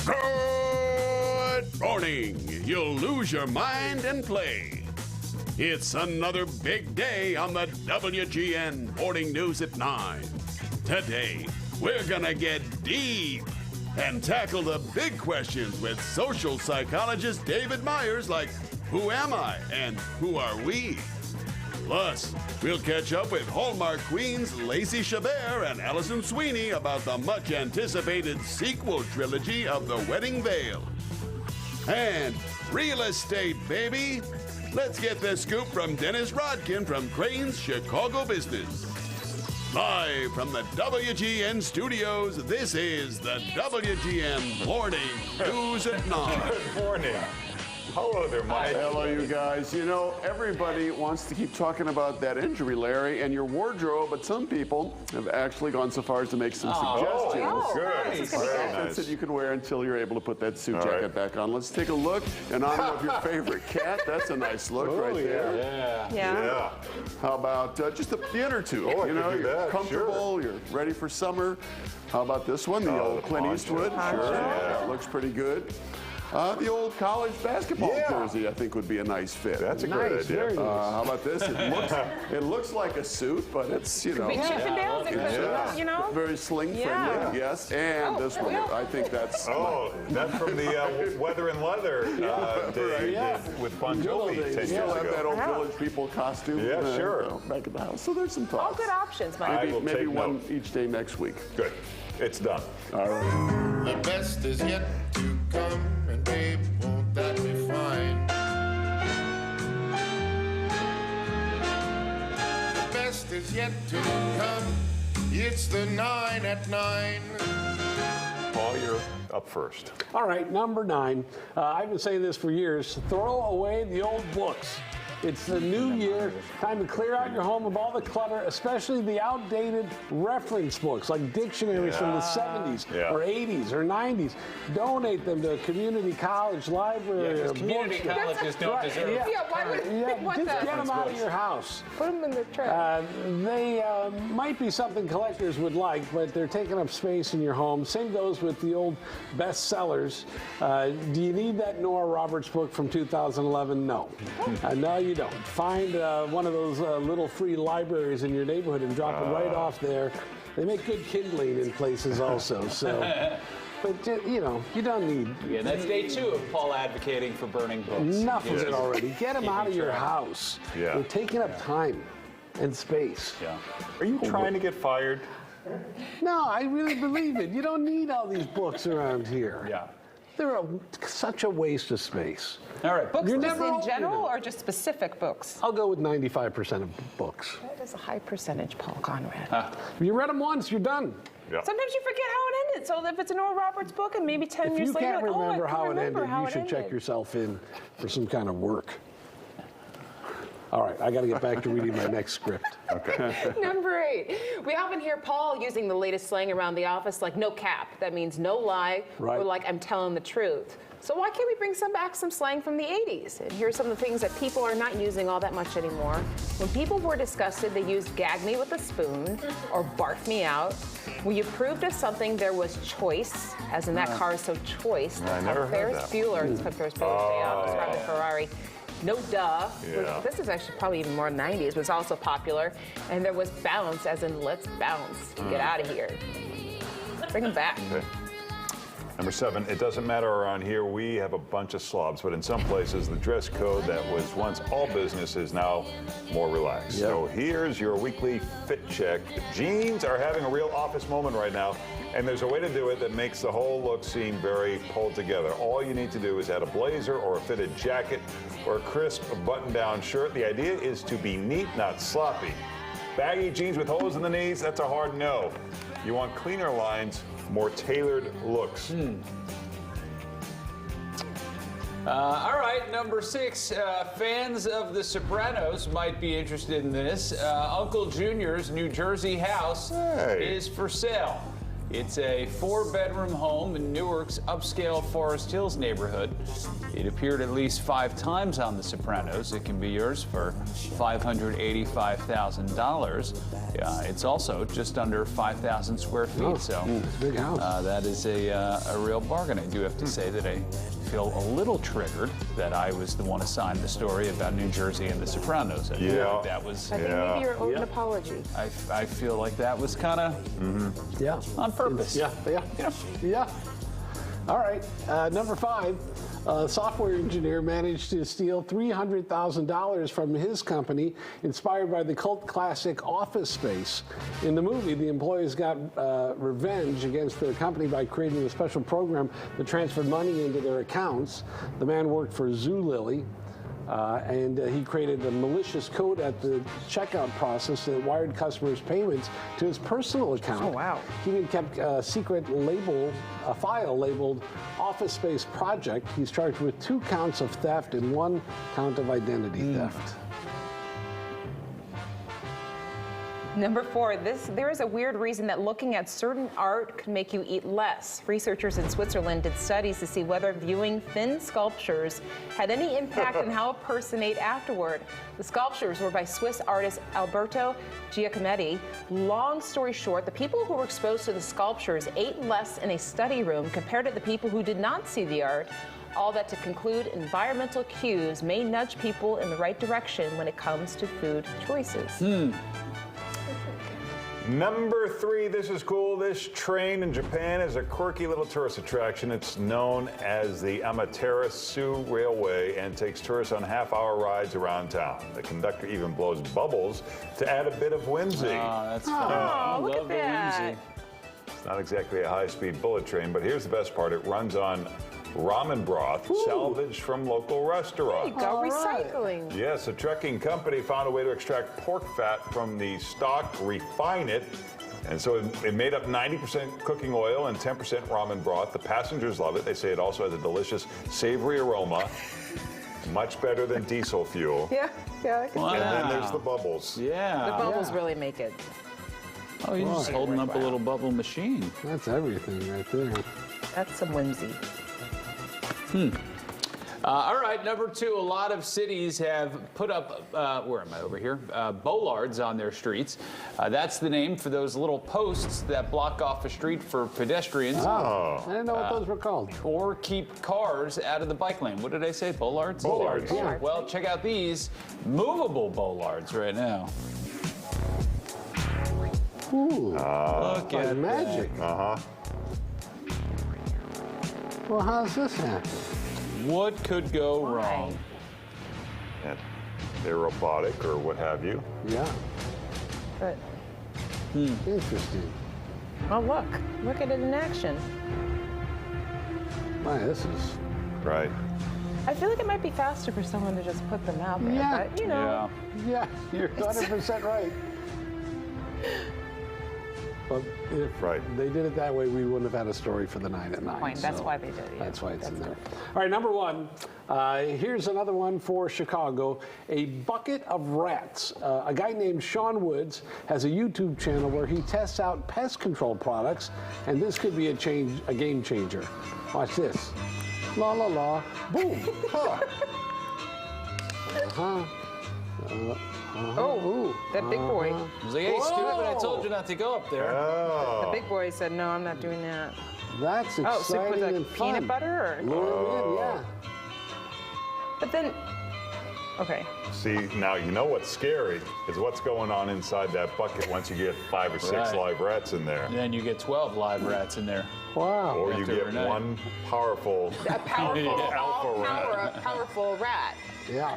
Good morning. You'll lose your mind and play. It's another big day on the WGN Morning News at 9. Today, we're gonna get deep and tackle the big questions with social psychologist David Myers, like, who am I and who are we? Plus, we'll catch up with Hallmark Queens Lacey Chabert and Allison Sweeney about the much-anticipated sequel trilogy of The Wedding Veil. And real estate, baby! Let's get the scoop from Dennis Rodkin from Crane's Chicago Business. Live from the WGN studios, this is the WGN Morning News at 9. Good morning. Hello there, Mike. Hello, you guys. You know, everybody wants to keep talking about that injury, Larry, and your wardrobe, but some people have actually gone so far as to make some suggestions. Oh, good. Nice. Very Outfits nice. that you can wear until you're able to put that suit All jacket right. back on. Let's take a look in honor of your favorite cat. That's a nice look right there. Yeah. Yeah. How about just the inner tube? Oh, I you could know, do you're that, comfortable, you're ready for summer. How about this one? The old the Clint poncho. Eastwood. Poncho. That looks pretty good. The old college basketball Yeah. jersey, I think, would be a nice fit. That's a great idea. How about this? It looks like a suit, but it's, you know, Big Chippendales, Yeah. you know? very sling Yeah. friendly, yes. And this one, I think that's Oh, that's from the Weather and Leather day Yeah. with Bon Jovi they 10 still years have that ago. old Wow. Village People costume Yeah, sure. you know, back at the house. So there's some All thoughts. good options, I Mike. will Maybe take one note. each day next week. Good. It's done. All right. The best is yet to come, and babe, won't that be fine? The best is yet to come, it's the 9 at 9. Paul, you're up first. All right, number 9. I've been saying this for years. Throw away the old books. It's the new year. Time to clear out your home of all the clutter, especially the outdated reference books like dictionaries from the 70s Yeah. or 80s or 90s. Donate them to a community college, library, or Community bookstore. colleges don't deserve Yeah. Yeah, why would Yeah, what just the? get them out of your house. Put them in the trash. They might be something collectors would like, but they're taking up space in your home. Same goes with the old bestsellers. Do you need that Nora Roberts book from 2011? No. No, you don't. Find one of those little free libraries in your neighborhood and drop it right off there. They make good kindling in places also. So, but you know, you don't need Yeah, that's day 2 of Paul advocating for burning books. enough of Yes. it already. Get them out of your track. house. Yeah. They're taking up time and space. Yeah. Are you trying to get fired? No, I really believe it. You don't need all these books around here. Yeah. They're such a waste of space. All right. Books You're just never in opening general them. or just specific books? I'll go with 95% of books. That is a high percentage, Paul Conrad. If you read them once, you're done. Yeah. Sometimes you forget how it ended. So if it's a Nora Roberts book and maybe 10 If years you later, can't like, remember I how it remember ended, how you it should check ended. yourself in for some kind of work. All right, I got to get back to reading my next script. Number 8. We often hear Paul using the latest slang around the office like no cap. That means no lie, Right. or like I'm telling the truth. So why can't we bring back some slang from the 80s? And here's some of the things that people are not using all that much anymore. When people were disgusted, they used gag me with a spoon or barf me out. When you proved us something, there was choice, as in that car is so choice. That's never how heard Ferris that. Bueller, it's called Ferris Bueller's Day Off, described the Ferrari. No duh. Yeah. This is actually probably even more 90s, was also popular. And there was bounce, as in let's bounce. Get out of here. Bring them back. Okay. Number 7, it doesn't matter around here. We have a bunch of slobs, but in some places, the dress code that was once all business is now more relaxed. Yep. So here's your weekly fit check. Jeans are having a real office moment right now, and there's a way to do it that makes the whole look seem very pulled together. All you need to do is add a blazer or a fitted jacket or a crisp button-down shirt. The idea is to be neat, not sloppy. Baggy jeans with holes in the knees, that's a hard no. You want cleaner lines, more tailored looks. All right, number 6. Fans of The Sopranos might be interested in this. Uncle Junior's New Jersey house Hey. is for sale. It's a 4-bedroom home in Newark's upscale Forest Hills neighborhood. It appeared at least 5 times on The Sopranos. It can be yours for $585,000. It's also just under 5,000 square feet, so big house. that is a real bargain. I do have to say that I feel a little triggered that I was the one assigned the story about New Jersey and The Sopranos. I feel like that was. I think maybe you're owed an apology. I feel like that was kind of Yeah. on purpose. Yeah. All right, number 5. A software engineer managed to steal $300,000 from his company, inspired by the cult classic Office Space. In the movie, the employees got revenge against their company by creating a special program that transferred money into their accounts. The man worked for Zulily. And he created a malicious code at the checkout process that wired customers' payments to his personal account. Oh, wow. He even kept a secret file labeled Office Space Project. He's charged with 2 counts of theft and 1 count of identity theft. Number 4, there is a weird reason that looking at certain art could make you eat less. Researchers in Switzerland did studies to see whether viewing thin sculptures had any impact on how a person ate afterward. The sculptures were by Swiss artist Alberto Giacometti. Long story short, the people who were exposed to the sculptures ate less in a study room compared to the people who did not see the art. All that to conclude, environmental cues may nudge people in the right direction when it comes to food choices. Number 3, this is cool. This train in Japan is a quirky little tourist attraction. It's known as the Amaterasu Railway and takes tourists on half-hour rides around town. The conductor even blows bubbles to add a bit of whimsy. Oh, that's fun. I look love at that. the whimsy. It's not exactly a high-speed bullet train, but here's the best part. It runs on ramen broth salvaged from local restaurants. There you go, recycling. Yes, a trucking company found a way to extract pork fat from the stock, refine it, and so it made up 90% cooking oil and 10% ramen broth. The passengers love it. They say it also has a delicious, savory aroma, much better than diesel fuel. Yeah. Wow. And then there's the bubbles. Yeah. The bubbles really make it. Oh, you're just holding up a little bubble machine. That's everything right there. That's some whimsy. All right, number 2, a lot of cities have put up, where am I over here? Bollards on their streets. That's the name for those little posts that block off a street for pedestrians. Oh, I didn't know what those were called. Or keep cars out of the bike lane. What did I say? Bollards? Bollards. Yeah. Well, check out these movable bollards right now. Ooh, Look like at magic. Well, how's this happen? that. What could go Why? wrong? And they're robotic or what have you. Yeah, But, interesting. oh, look at it in action. My, this is. Right. I feel like it might be faster for someone to just put them out there, Yeah. but you know. Yeah, you're 100% right. But if Right. they did it that way, we wouldn't have had a story for the 9 at 9. Point. That's why they did it. Yeah. That's why it's in That's there. All right, number 1. Here's another one for Chicago. A bucket of rats. A guy named Sean Woods has a YouTube channel where he tests out pest control products, and this could be a game changer. Watch this. La la la. Boom. Oh, that big boy. I was like, hey, stupid, I told you not to go up there. The big boy said, no, I'm not doing that. That's exciting Oh, soup with and like fun. peanut butter? Or? Lure 'em in, yeah. But then, okay. See, now you know what's scary is what's going on inside that bucket once you get 5 or 6 Right. live rats in there. And then you get 12 live rats in there. Wow. Or you After get overnight. one powerful A powerful, alpha rat. powerful rat Yeah.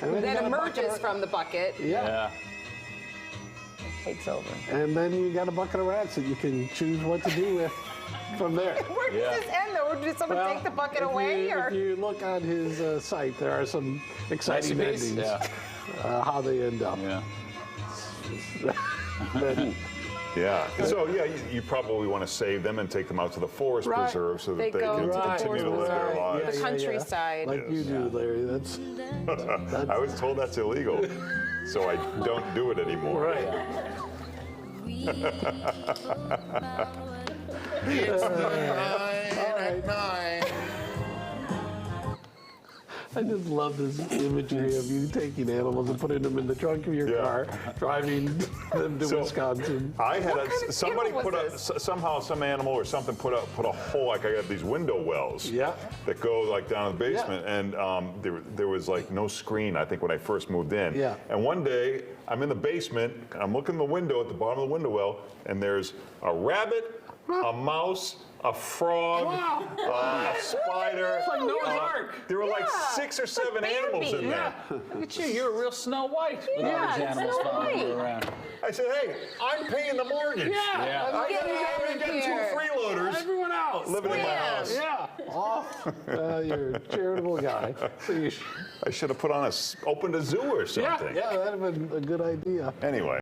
And that you got a emerges bucket of- from the bucket. Yeah. Takes over. And then you got a bucket of rats that you can choose what to do with from there. Where does Yeah. this end, though? Did someone Well, take the bucket if away? you, Or? if you look on his site, there are some exciting Recipes? endings. Yeah. How they end up. Yeah. Yeah. So, yeah, you probably want to save them and take them out to the forest Right. preserve so They that they go can to the continue forest to live their preserve. lives. The countryside. Like you do, Larry. That's I was told that's illegal, so I don't do it anymore. right. It's the 9 at 9. I just love this imagery of you taking animals and putting them in the trunk of your Yeah. car, driving them to So, Wisconsin. I had What kind of somebody animal put was up somehow some animal or something put a hole, like I got these window wells Yeah. that go like down in the basement, and there was like no screen, I think, when I first moved in. Yeah. And one day I'm in the basement, I'm looking in the window at the bottom of the window well, and there's a rabbit, a mouse, a frog, a spider. It's like Noah's Ark. There were like 6 or 7 animals in there. Look at you. You're a real Snow White with all Yeah, these animals Snow following you White. around. I said, hey, I'm paying the mortgage. Yeah. I Get out of got 2 here. freeloaders Everyone else. living in my Scram. house. Yeah. You're a charitable guy. So you I should have opened a zoo or something. yeah, that'd have been a good idea. Anyway.